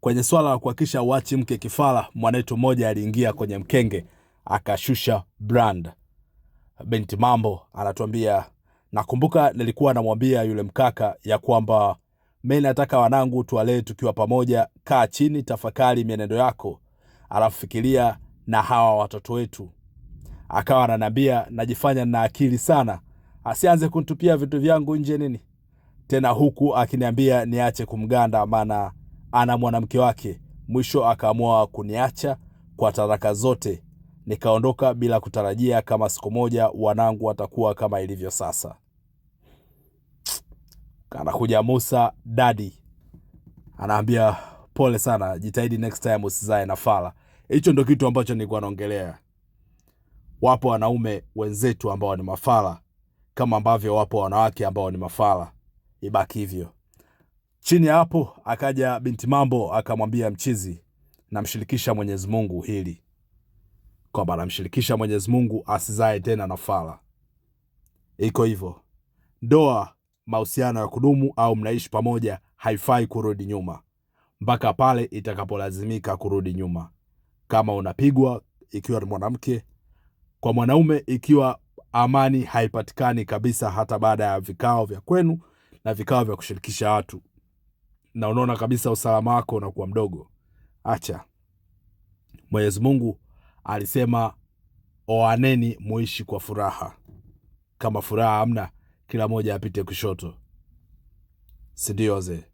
Kwenye swala la kuhakikisha uachi mke kifala, mwanetu mmoja aliingia kwenye mkenge akashusha brand. Binti Mambo anatuambia, nakumbuka nilikuwa namwambia yule mkaka ya kwamba mimi nataka wanangu tuwalee tukiwa pamoja. Kaa chini, tafakari mienendo yako, alafu fikiria na hawa watoto wetu. Akawa ananiambia najifanya na akili sana, asianze kunitupia vitu vyangu nje nini tena, huku akiniambia niache kumganda maana ana mwanamke wake. Mwisho akaamua kuniacha kwa taraka zote. Nikaondoka bila kutarajia kama siku moja wanangu watakuwa kama ilivyo sasa. Anakuja Musa Daddy anaambia pole sana, jitahidi next time usizae na fala. Hicho ndo kitu ambacho nilikuwa naongelea. Wapo wanaume wenzetu ambao ni mafala kama ambavyo wapo wanawake ambao ni mafala. Ibaki hivyo. Chini hapo akaja Binti Mambo akamwambia mchizi, namshirikisha Mwenyezi Mungu hili, kwamba namshirikisha Mwenyezi Mungu asizae tena na fala. Iko hivyo. Ndoa, mahusiano ya kudumu au mnaishi pamoja, haifai kurudi nyuma mpaka pale itakapolazimika kurudi nyuma. Kama unapigwa ikiwa ni mwanamke, kwa mwanaume ikiwa amani haipatikani kabisa hata baada ya vikao vya kwenu na vikao vya kushirikisha watu, na unaona kabisa usalama wako unakuwa mdogo, acha. Mwenyezi Mungu alisema oaneni muishi kwa furaha. Kama furaha hamna, kila moja apite kushoto, si ndio wazee?